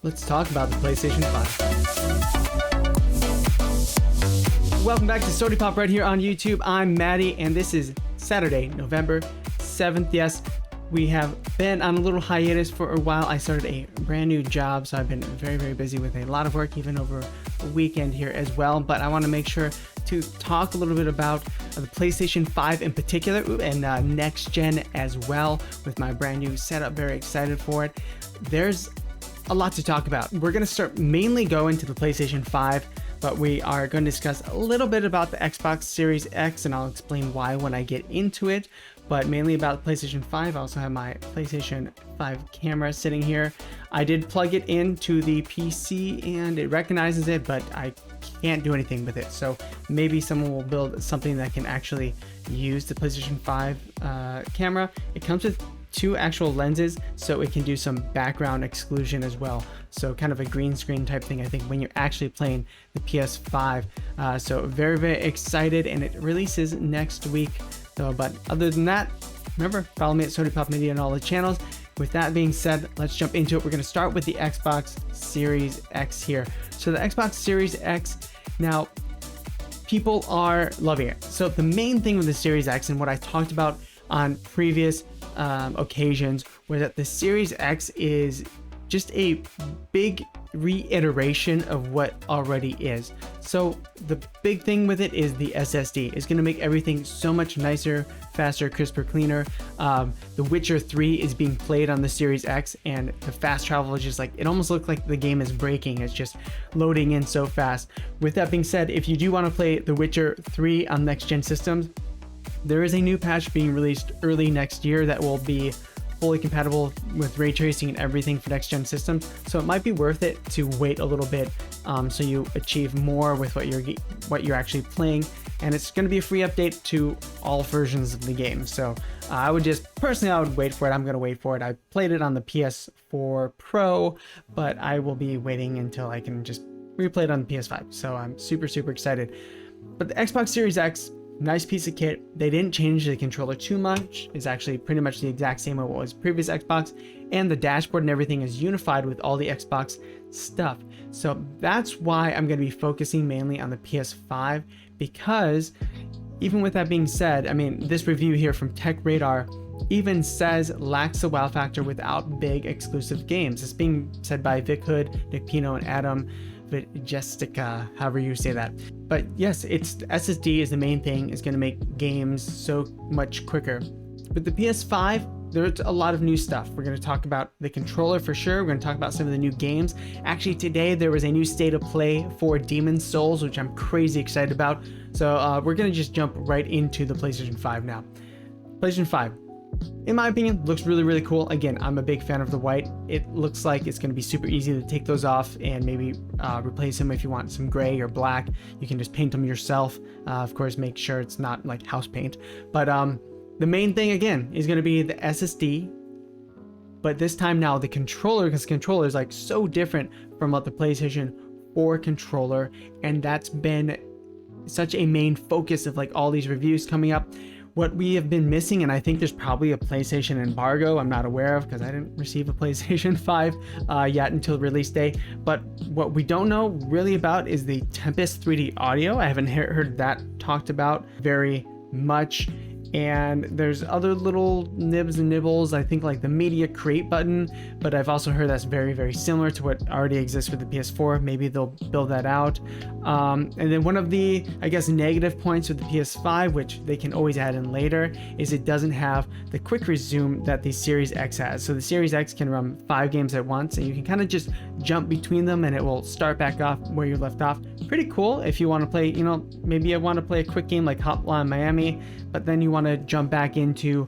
let's talk about the PlayStation 5. Welcome back to Sodi Pop right here on YouTube. I'm Matty, and this is Saturday, November 7th. Yes, we have been on a little hiatus for a while. I started a brand new job, so I've been very busy with a lot of work, even over a weekend here as well. But I want to make sure to talk a little bit about the PlayStation 5 in particular, and next gen as well, with my brand new setup. Very excited for it. There's a lot to talk about. We're going to start mainly going to the PlayStation 5, but we are going to discuss a little bit about the Xbox Series X, and I'll explain why when I get into it. But mainly about PlayStation 5. I also have my PlayStation 5 camera sitting here. I did plug it into the PC and it recognizes it, but I can't do anything with it. So maybe someone will build something that can actually use the PlayStation 5 camera. It comes with two actual lenses, so it can do some background exclusion as well. So kind of a green screen type thing, I think, when you're actually playing the PS5. So very excited, and it releases next week. So, but other than that, remember, follow me at Sodi Pop Media on all the channels. With that being said, let's jump into it. We're going to start with the Xbox Series X here. So the Xbox Series X, now, people are loving it. So the main thing with the Series X, and what I talked about on previous occasions, was that the Series X is just a big reiteration of what already is. So the big thing with it is the SSD. It's going to make everything so much nicer, faster, crisper, cleaner. The Witcher 3 is being played on the Series X, and the fast travel is just like, it almost looks like the game is breaking. It's just loading in so fast. With that being said, if you do want to play The Witcher 3 on next gen systems, there is a new patch being released early next year that will be fully compatible with ray tracing and everything for next gen systems. So it might be worth it to wait a little bit, so you achieve more with what you're actually playing. And it's going to be a free update to all versions of the game. So I would wait for it. I'm going to wait for it. I played it on the PS4 Pro, but I will be waiting until I can just replay it on the PS5. So I'm super excited. But the Xbox Series X, nice piece of kit. They didn't change the controller too much. It's actually pretty much the exact same as what was previous Xbox, and the dashboard and everything is unified with all the Xbox stuff. So that's why I'm going to be focusing mainly on the PS5, because even with that being said, I mean, this review here from Tech Radar even says lacks the wow factor without big exclusive games. It's being said by Vic Hood, Nick Pino, and Adam Jessica, however you say that. But yes, it's SSD is the main thing. Is going to make games so much quicker. With the PS5, there's a lot of new stuff. We're going to talk about the controller for sure. We're going to talk about some of the new games. Actually, today there was a new state of play for Demon's Souls, which I'm crazy excited about. So we're going to just jump right into the PlayStation 5 now. PlayStation 5, in my opinion, looks really cool. Again, I'm a big fan of the white. It looks like it's going to be super easy to take those off and maybe replace them if you want some gray or black. You can just paint them yourself. Of course, make sure it's not like house paint. But the main thing, again, is going to be the SSD. But this time now, the controller, because the controller is like so different from what the PlayStation 4 controller. And that's been such a main focus of like all these reviews coming up. What we have been missing, and I think there's probably a PlayStation embargo I'm not aware of because I didn't receive a PlayStation 5 yet until release day. But what we don't know really about is the Tempest 3D audio. I haven't heard that talked about very much. And there's other little nibs and nibbles, I think, like the media create button, but I've also heard that's very similar to what already exists with the PS4. Maybe they'll build that out. And then one of the, I guess, negative points with the PS5, which they can always add in later, is it doesn't have the quick resume that the Series X has. So the Series X can run 5 games at once, and you can kind of just jump between them and it will start back off where you left off. Pretty cool if you want to play, maybe I want to play a quick game like Hotline Miami, but then you want to jump back into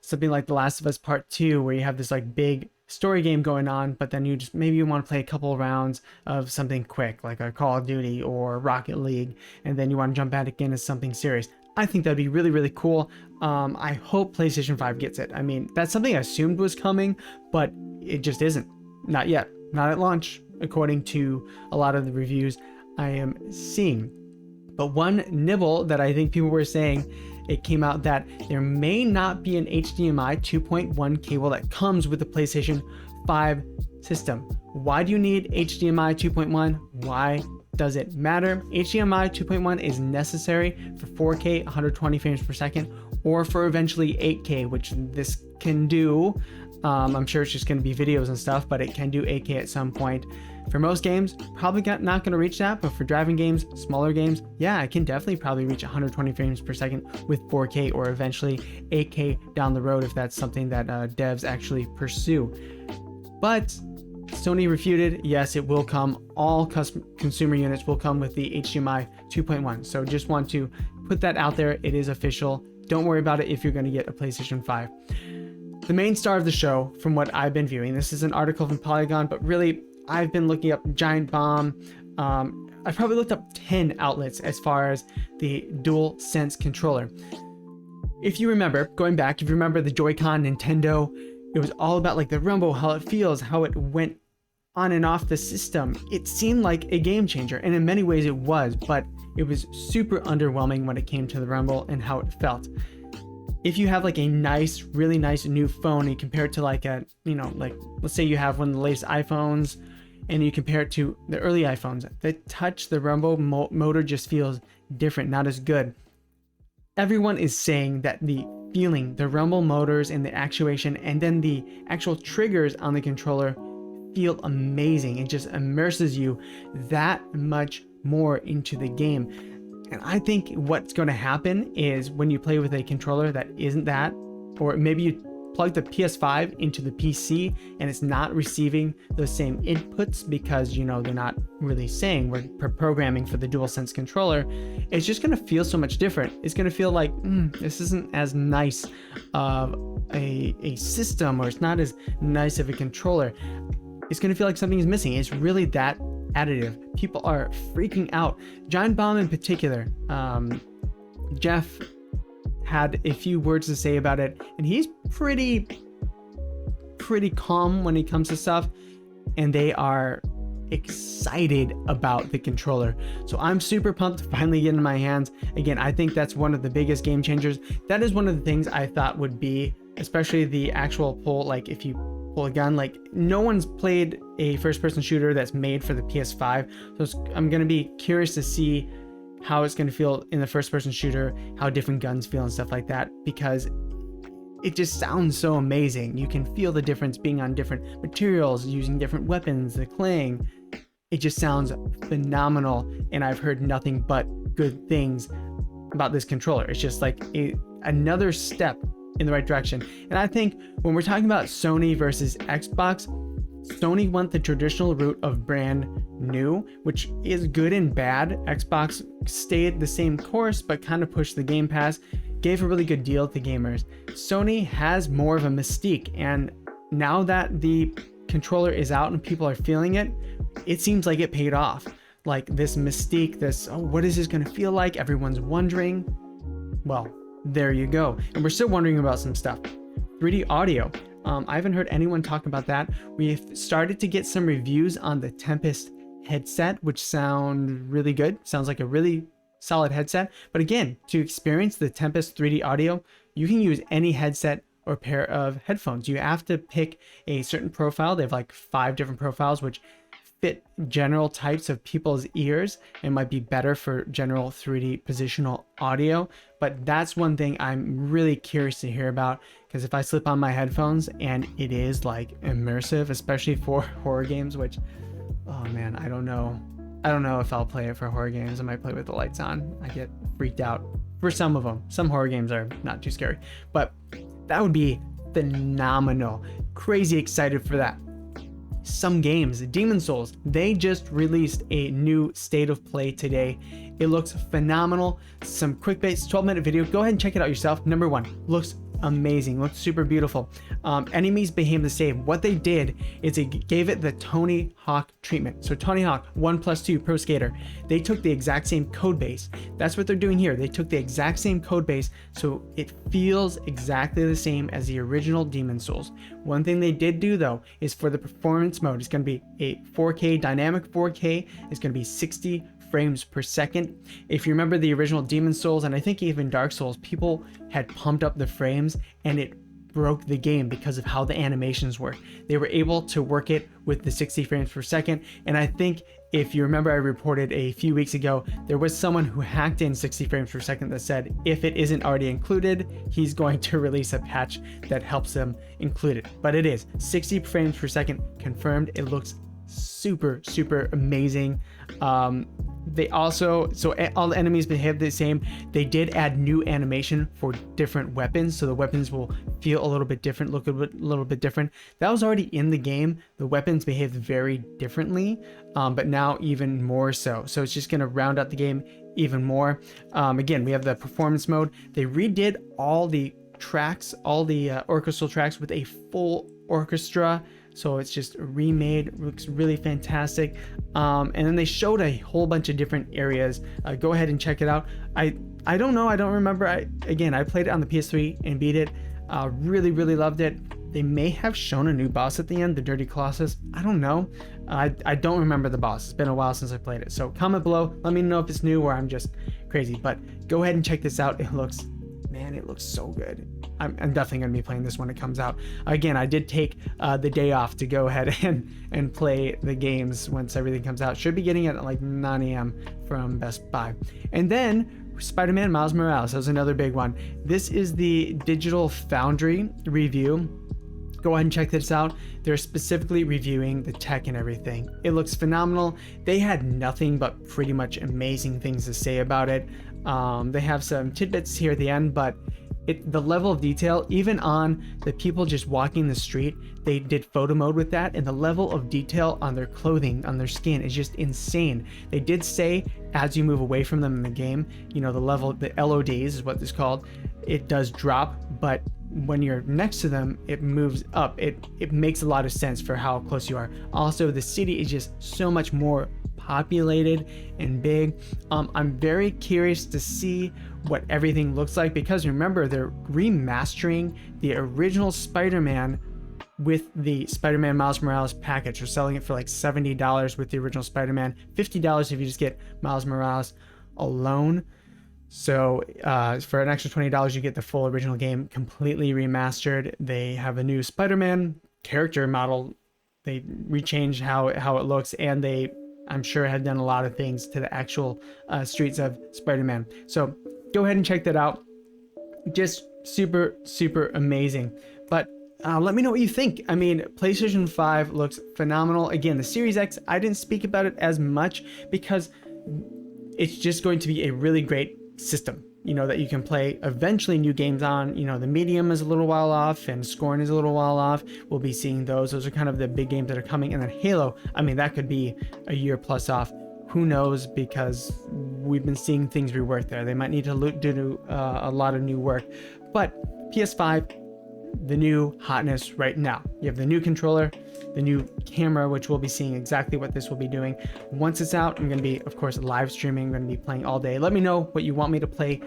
something like The Last of Us Part 2, where you have this like big story game going on, but then maybe you want to play a couple of rounds of something quick like a Call of Duty or Rocket League, and then you want to jump back again as something serious. I think that'd be really cool. I hope PlayStation 5 gets it. I mean, that's something I assumed was coming, but it just isn't. Not yet. Not at launch, according to a lot of the reviews I am seeing. But one nibble that I think people were saying, it came out that there may not be an HDMI 2.1 cable that comes with the PlayStation 5 system, Why do you need HDMI 2.1? Why does it matter? HDMI 2.1 is necessary for 4K 120 frames per second, or for eventually 8K, which this can do. I'm sure it's just going to be videos and stuff, but it can do 8K at some point. For most games, probably not going to reach that, but for driving games, smaller games, yeah, it can definitely probably reach 120 frames per second with 4K, or eventually 8K down the road if that's something that devs actually pursue. But Sony refuted, yes, it will come. All consumer units will come with the HDMI 2.1. So just want to put that out there. It is official. Don't worry about it if you're going to get a PlayStation 5. The main star of the show, from what I've been viewing, this is an article from Polygon, but really, I've been looking up Giant Bomb. I've probably looked up 10 outlets as far as the Dualsense controller. If you remember, going back, if you remember the Joy-Con Nintendo, it was all about like the rumble, how it feels, how it went on and off the system. It seemed like a game changer, and in many ways it was, but it was super underwhelming when it came to the rumble and how it felt. If you have like a nice, really nice new phone, and you compare it to like a, like let's say you have one of the latest iPhones and you compare it to the early iPhones, the touch, the rumble motor just feels different, not as good. Everyone is saying that the feeling, the rumble motors and the actuation, and then the actual triggers on the controller feel amazing. It just immerses you that much more into the game. And I think what's going to happen is when you play with a controller that isn't that, or maybe you plug the PS5 into the PC and it's not receiving those same inputs because, they're not really saying we're programming for the DualSense controller, it's just going to feel so much different. It's going to feel like, this isn't as nice of a system, or it's not as nice of a controller. It's going to feel like something is missing. It's really that additive. People are freaking out. Giant Bomb in particular, Jeff had a few words to say about it, and he's pretty calm when it comes to stuff, and they are excited about the controller. So I'm super pumped to finally get in my hands. Again, I think that's one of the biggest game changers. That is one of the things I thought would be, especially the actual pull, like if you pull a gun, like no one's played a first-person shooter that's made for the PS5, so I'm gonna be curious to see how it's gonna feel in the first-person shooter, how different guns feel and stuff like that, because it just sounds so amazing. You can feel the difference being on different materials, using different weapons, the clang. It just sounds phenomenal, and I've heard nothing but good things about this controller. It's just like another step in the right direction. And I think when we're talking about Sony versus Xbox, Sony went the traditional route of brand new, which is good and bad. Xbox stayed the same course, but kind of pushed the Game Pass, gave a really good deal to gamers. Sony has more of a mystique, and now that the controller is out and people are feeling it, it seems like it paid off. Like this mystique, what is this going to feel like? Everyone's wondering. Well, there you go. And we're still wondering about some stuff. 3D audio. I haven't heard anyone talk about that. We've started to get some reviews on the Tempest headset, which sound really good. Sounds like a really solid headset. But again, to experience the Tempest 3D audio, you can use any headset or pair of headphones. You have to pick a certain profile. They have like 5 different profiles, which fit general types of people's ears and might be better for general 3D positional audio. But that's one thing I'm really curious to hear about, because if I slip on my headphones and it is like immersive, especially for horror games, which, oh man, I don't know if I'll play it for horror games. I might play with the lights on. I get freaked out for some of them. Some horror games are not too scary, but that would be phenomenal. Crazy excited for that. Some games, Demon's Souls, they just released a new state of play today. It looks phenomenal. Some quick base 12-minute video. Go ahead and check it out yourself. Number 1, looks amazing, looks super beautiful. Enemies behave the same. What they did is they gave it the Tony Hawk treatment. So Tony Hawk 1+2 Pro Skater, they took the exact same code base. That's what they're doing here. They took the exact same code base, so it feels exactly the same as the original Demon's Souls. One thing they did do though is for the performance mode, it's going to be a 4K, dynamic 4K. It's going to be 60 frames per second. If you remember the original Demon's Souls, and I think even Dark Souls, people had pumped up the frames and it broke the game because of how the animations work. They were able to work it with the 60 frames per second, and I think if you remember, I reported a few weeks ago, there was someone who hacked in 60 frames per second that said if it isn't already included, he's going to release a patch that helps them include it. But it is 60 frames per second confirmed. It looks super amazing. They also, so all the enemies behave the same. They did add new animation for different weapons, so the weapons will feel a little bit different, look a little bit different. That was already in the game. The weapons behaved very differently, but now even more so. So it's just going to round out the game even more. Again, we have the performance mode. They redid all the tracks, all the orchestral tracks with a full orchestra. So it's just remade, looks really fantastic. And then they showed a whole bunch of different areas. Go ahead and check it out. I don't know, I don't remember. I played it on the PS3 and beat it. Really loved it. They may have shown a new boss at the end, the Dirty Colossus. I don't know. I don't remember the boss. It's been a while since I played it. So comment below, let me know if it's new or I'm just crazy. But go ahead and check this out. It looks so good. I'm definitely going to be playing this when it comes out. Again, I did take the day off to go ahead and play the games once everything comes out. Should be getting it at like 9 a.m. from Best Buy. And then Spider-Man Miles Morales. That was another big one. This is the Digital Foundry review. Go ahead and check this out. They're specifically reviewing the tech and everything. It looks phenomenal. They had nothing but pretty much amazing things to say about it. They have some tidbits here at the end, but the level of detail, even on the people just walking the street, they did photo mode with that, and the level of detail on their clothing, on their skin is just insane. They did say as you move away from them in the game, you know, the level, the LODs is what it's called, it does drop, but when you're next to them, it moves up. It makes a lot of sense for how close you are. Also, the city is just so much more populated and big. I'm very curious to see what everything looks like, because remember, they're remastering the original Spider-Man with the Spider-Man Miles Morales package. They're selling it for like $70 with the original Spider-Man, $50 if you just get Miles Morales alone. So for an extra $20, you get the full original game completely remastered. They have a new Spider-Man character model. They rechanged how it looks, and they, I'm sure, have done a lot of things to the actual streets of Spider-Man. So go ahead and check that out. Just super amazing. But let me know what you think. I mean, PlayStation 5 looks phenomenal. Again, the Series X, I didn't speak about it as much because it's just going to be a really great system, you know, that you can play eventually new games on. You know, the Medium is a little while off and Scorn is a little while off. We'll be seeing those are kind of the big games that are coming. And then Halo, I mean, that could be a year plus off, who knows, because we've been seeing things rework there. They might need to do a lot of new work. But PS5, the new hotness right now. You have the new controller, the new camera, which we'll be seeing exactly what this will be doing. Once it's out, I'm going to be, of course, live streaming. I'm going to be playing all day. Let me know what you want me to play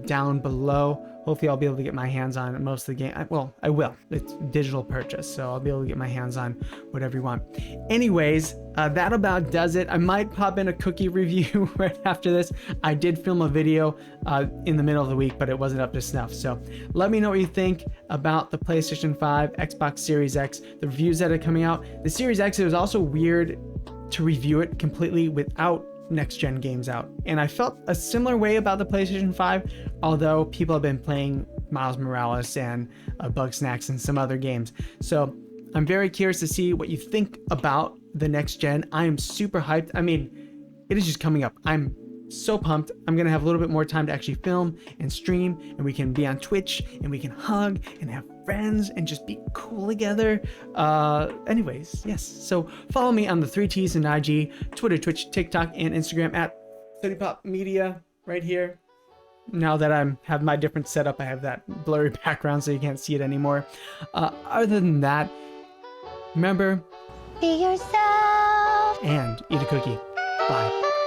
down below. Hopefully I'll be able to get my hands on most of the game. Well, I will. It's digital purchase, so I'll be able to get my hands on whatever you want. Anyways, that about does it. I might pop in a cookie review right after this. I did film a video in the middle of the week, but it wasn't up to snuff. So let me know what you think about the PlayStation 5, Xbox Series X, the reviews that are coming out. The Series X, it was also weird to review it completely without next-gen games out. And I felt a similar way about the PlayStation 5, although people have been playing Miles Morales and Bugsnax and some other games. So I'm very curious to see what you think about the next gen. I am super hyped. I mean, it is just coming up. I'm so pumped. I'm gonna have a little bit more time to actually film and stream, and we can be on Twitch and we can hug and have friends and just be cool together. Anyways, yes, so follow me on the 3Ts and IG, Twitter, Twitch, TikTok, and Instagram at SodiPop Media right here. Now that I have my different setup, I have that blurry background so you can't see it anymore. Other than that, remember, be yourself and eat a cookie. Bye.